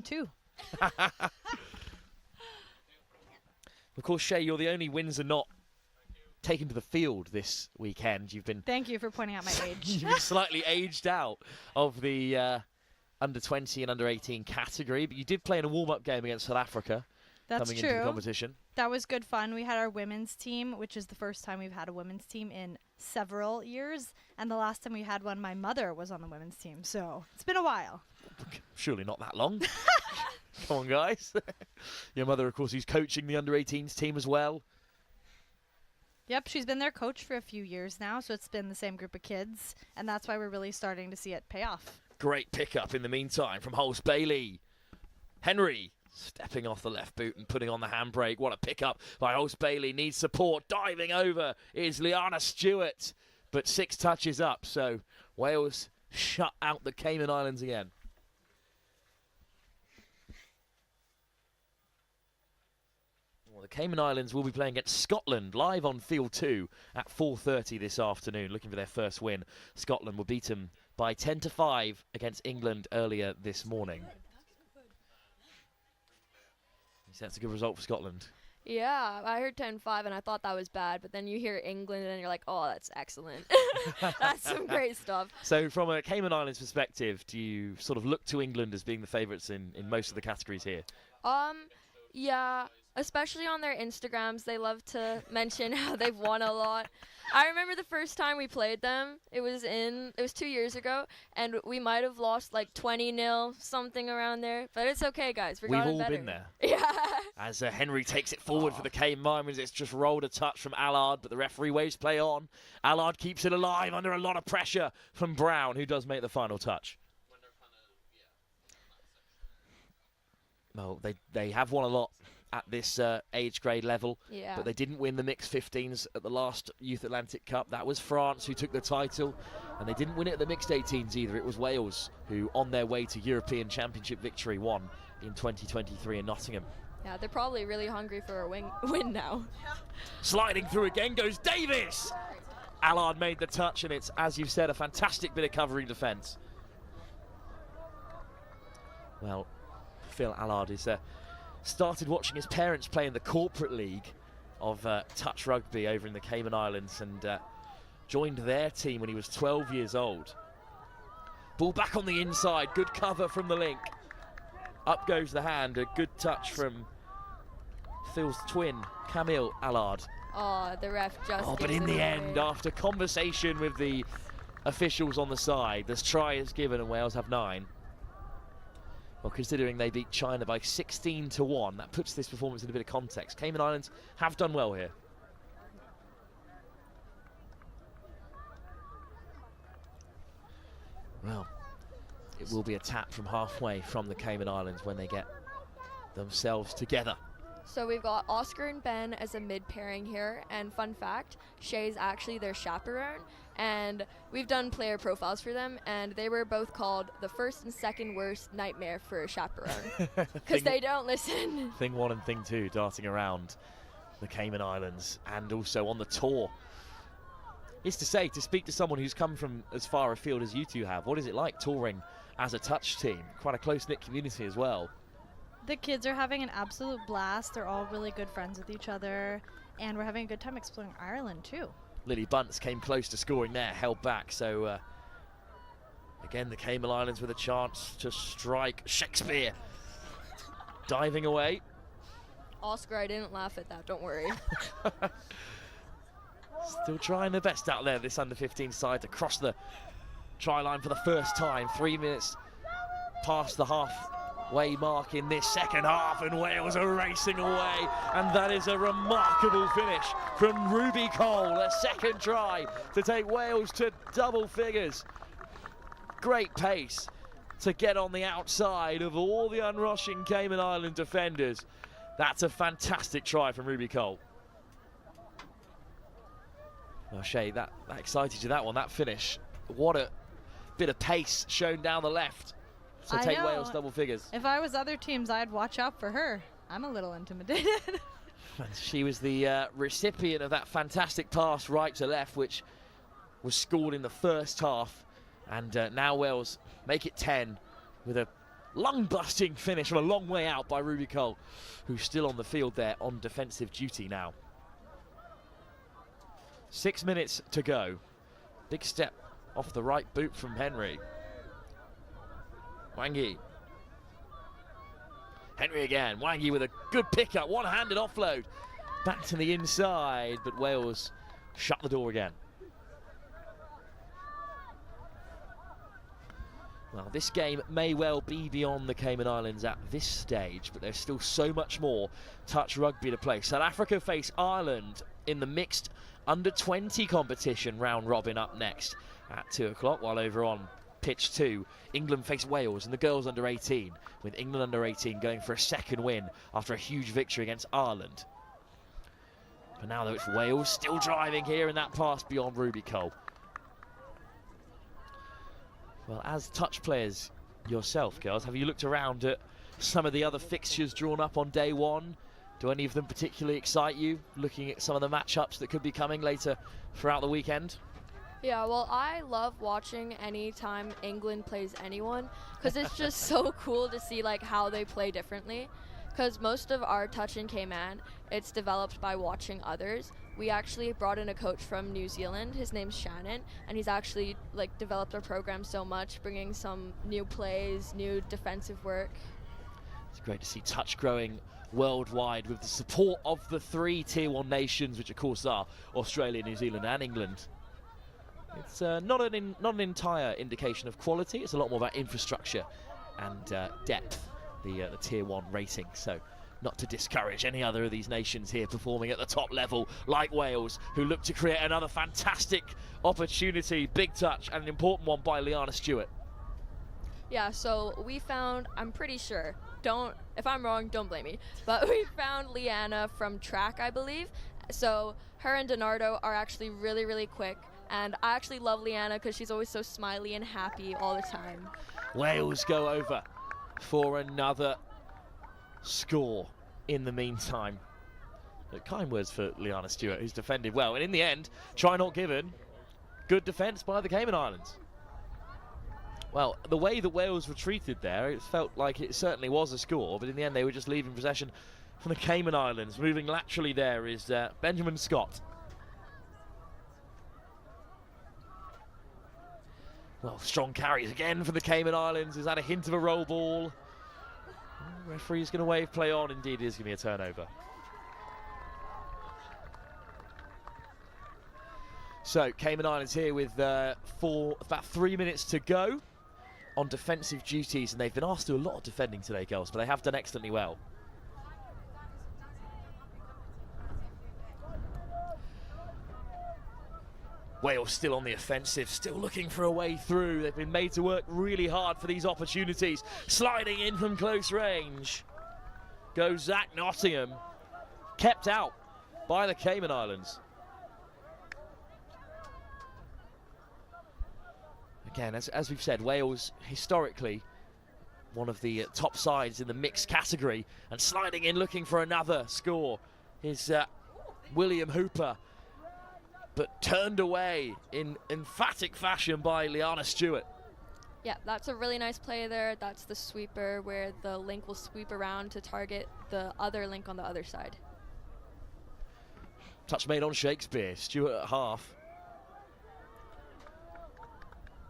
Too. Of course, Shay, you're the only Windsor not taken to the field this weekend. You've been Thank you for pointing out my age. you've been slightly aged out of the under 20 and under 18 category, but you did play in a warm-up game against South Africa. That's coming true. into the competition. That was good fun. We had our women's team, which is the first time we've had a women's team in several years. And the last time we had one, my mother was on the women's team. So it's been a while. Surely not that long. Come on, guys. Your mother, of course, who's coaching the under 18s team as well. Yep, she's been their coach for a few years now, so it's been the same group of kids. And that's why we're really starting to see it pay off. Great pickup in the meantime from Hulse Bailey. Henry stepping off the left boot and putting on the handbrake. What a pickup by Hulse Bailey. Needs support. Diving over is Liana Stewart. But 6 touches up, so Wales shut out the Cayman Islands again. Well, the Cayman Islands will be playing against Scotland live on Field 2 at 4:30 this afternoon, looking for their first win. Scotland will beat them by 10-5 against England earlier this morning. So that's a good result for Scotland. Yeah, I heard 10-5 and I thought that was bad, but then you hear England and you're like, oh, that's excellent. That's some great stuff. So from a Cayman Islands perspective, do you sort of look to England as being the favourites in most of the categories here? Yeah, especially on their Instagrams, they love to mention how they've won a lot. I remember the first time we played them, it was 2 years ago, and we might have lost like 20-0, something around there. But it's okay, guys. We've all been there. Yeah. As Henry takes it forward for the Cayman Islands, it's just rolled a touch from Allard, but the referee waves play on. Allard keeps it alive under a lot of pressure from Brown, who does make the final touch. Well, they have won a lot at this age grade level, but they didn't win the mixed 15s at the last Youth Atlantic Cup. That was France who took the title, and they didn't win it at the mixed 18s either. It was Wales who, on their way to European Championship victory, won in 2023 in Nottingham. Yeah, they're probably really hungry for a win now. Sliding through again goes Davis! Allard made the touch, and it's, as you've said, a fantastic bit of covering defence. Well, Phil Allard is started watching his parents play in the corporate league of touch rugby over in the Cayman Islands, and joined their team when he was 12 years old. Ball back on the inside, good cover from the link. Up goes the hand, a good touch from Phil's twin, Camille Allard. Oh, the ref just but in the end, after conversation with the officials on the side, this try is given and Wales have 9. Well, considering they beat China by 16-1, that puts this performance in a bit of context. Cayman Islands have done well here. Well, it will be a tap from halfway from the Cayman Islands when they get themselves together. So we've got Oscar and Ben as a mid-pairing here, and fun fact, Shay's actually their chaperone, and we've done player profiles for them, and they were both called the first and second worst nightmare for a chaperone, because they don't listen. Thing 1 and thing 2 darting around the Cayman Islands, and also on the tour. It's to say, to speak to someone who's come from as far afield as you two have, what is it like touring as a touch team? Quite a close-knit community as well. The kids are having an absolute blast. They're all really good friends with each other, and we're having a good time exploring Ireland too. Lily Bunce came close to scoring there, held back. So again, the Cayman Islands with a chance to strike. Shakespeare diving away. Oscar, I didn't laugh at that, don't worry. Still trying their best out there, this under-15 side, to cross the try line for the first time. 3 minutes past the halfway mark in this second half, and Wales are racing away. And that is a remarkable finish from Ruby Cole, a second try to take Wales to double figures. Great pace to get on the outside of all the unrushing Cayman Island defenders. That's a fantastic try from Ruby Cole. Well, Shay, that excited you, that one, that finish. What a bit of pace shown down the left to take Wales double figures. If I was other teams, I'd watch out for her. I'm a little intimidated. And she was the recipient of that fantastic pass right to left, which was scored in the first half. And now Wales make it 10 with a lung-busting finish from a long way out by Ruby Cole, who's still on the field there on defensive duty now. 6 minutes to go. Big step off the right boot from Henry. Wangi. Henry again. Wangi with a good pickup, one-handed offload. Back to the inside, but Wales shut the door again. Well, this game may well be beyond the Cayman Islands at this stage, but there's still so much more touch rugby to play. South Africa face Ireland in the mixed under-20 competition round robin up next at 2 o'clock, while over on pitch 2, England face Wales in the girls under 18, with England under 18 going for a second win after a huge victory against Ireland. But now though it's Wales still driving here in that pass beyond Ruby Cole. Well, as touch players yourself, girls, have you looked around at some of the other fixtures drawn up on day one? Do any of them particularly excite you, looking at some of the matchups that could be coming later throughout the weekend? Yeah, well, I love watching any time England plays anyone, because it's just so cool to see like how they play differently. Because most of our touch in Cayman, it's developed by watching others. We actually brought in a coach from New Zealand. His name's Shannon, and he's actually like developed our program so much, bringing some new plays, new defensive work. It's great to see touch growing worldwide with the support of the 3 Tier 1 nations, which of course are Australia, New Zealand and England. It's not an entire indication of quality. It's a lot more about infrastructure and depth, the Tier 1 rating. So not to discourage any other of these nations here performing at the top level, like Wales, who look to create another fantastic opportunity. Big touch and an important one by Liana Stewart. Yeah, so we found, I'm pretty sure, if I'm wrong, don't blame me, but we found Liana from track, I believe. So her and Donardo are actually really, really quick. And I actually love Liana because she's always so smiley and happy all the time. Wales go over for another score in the meantime. But kind words for Liana Stewart, who's defended well. And in the end, try not given. Good defence by the Cayman Islands. Well, the way that Wales retreated there, it felt like it certainly was a score, but in the end they were just leaving possession from the Cayman Islands. Moving laterally there is Benjamin Scott. Well, strong carries again for the Cayman Islands. Is that a hint of a roll ball? The referee's going to wave play on. Indeed, it is going to be a turnover. So, Cayman Islands here with about 3 minutes to go on defensive duties, and they've been asked to do a lot of defending today, girls, but they have done excellently well. Wales still on the offensive, still looking for a way through. They've been made to work really hard for these opportunities. Sliding in from close range goes Zach Nottingham, kept out by the Cayman Islands. Again, as we've said, Wales historically one of the top sides in the mixed category, and sliding in looking for another score is William Hooper, but turned away in emphatic fashion by Liana Stewart. Yeah, that's a really nice play there. That's the sweeper where the link will sweep around to target the other link on the other side. Touch made on Shakespeare. Stewart at half.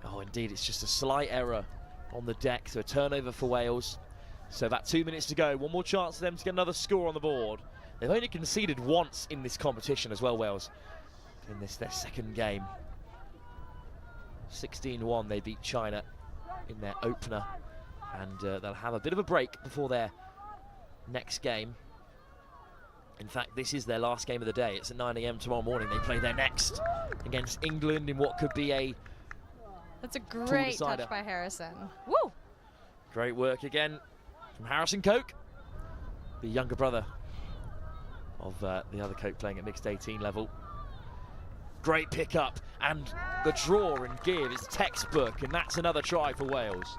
Oh, indeed, it's just a slight error on the deck, so a turnover for Wales. So about 2 minutes to go. One more chance for them to get another score on the board. They've only conceded once in this competition as well, Wales, in this their second game. 16-1, they beat China in their opener, and they'll have a bit of a break before their next game. In fact, this is their last game of the day. It's at 9 AM tomorrow morning. They play their next against England in what could be a That's a great touch by Harrison. Woo! Great work again from Harrison Coke, the younger brother of the other Coke playing at mixed 18 level. Great pick-up, and the draw and give is textbook, and that's another try for Wales.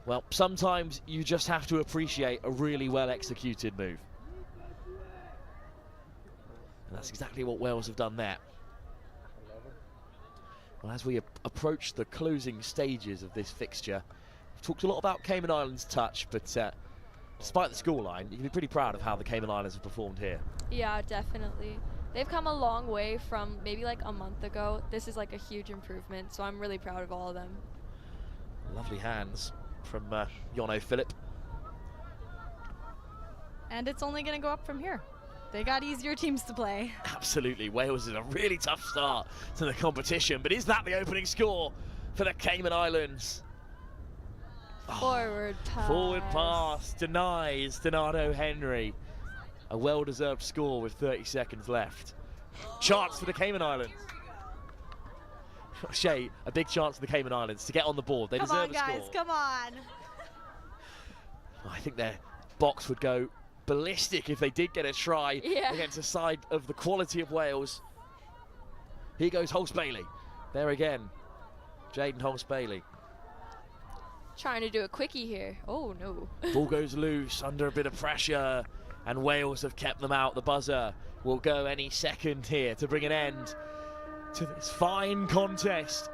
Well, sometimes you just have to appreciate a really well-executed move. And that's exactly what Wales have done there. Well, as we approach the closing stages of this fixture, we've talked a lot about Cayman Islands' touch, but despite the scoreline, you can be pretty proud of how the Cayman Islands have performed here. Yeah, definitely. They've come a long way from maybe like a month ago. This is like a huge improvement, so I'm really proud of all of them. Lovely hands from Jono Philip. And it's only going to go up from here. They got easier teams to play. Absolutely, Wales is a really tough start to the competition, but is that the opening score for the Cayman Islands? Forward pass. Forward pass denies Donato Henry. A well-deserved score with 30 seconds left. Chance for the Cayman Islands. Shay, a big chance for the Cayman Islands to get on the board. They deserve a score. Come on, guys, come on. I think their box would go ballistic if they did get a try against a side of the quality of Wales. Here goes Holmes-Bailey. There again, Jaden Holmes-Bailey. Trying to do a quickie here. Oh, no. Ball goes loose under a bit of pressure, and Wales have kept them out. The buzzer will go any second here to bring an end to this fine contest.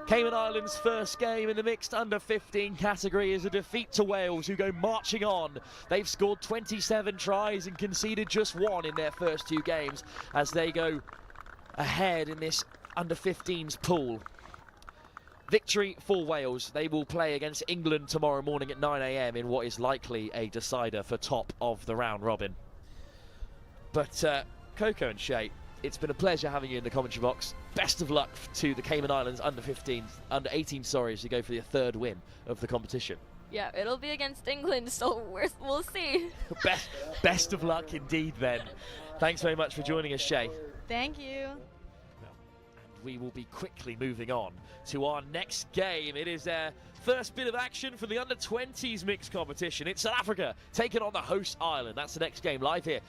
Cayman Islands' first game in the mixed under-15 category is a defeat to Wales, who go marching on. They've scored 27 tries and conceded just one in their first 2 games as they go ahead in this under-15s pool. Victory for Wales. They will play against England tomorrow morning at 9 AM in what is likely a decider for top of the round robin. But Coco and Shay, it's been a pleasure having you in the commentary box. Best of luck to the Cayman Islands under 18, sorry, as you go for your 3rd win of the competition. Yeah, it'll be against England, so we'll see. Best of luck indeed then. Thanks very much for joining us, Shay. Thank you. We will be quickly moving on to our next game. It is their first bit of action for the under-20s mixed competition. It's South Africa taking on the host Ireland. That's the next game live here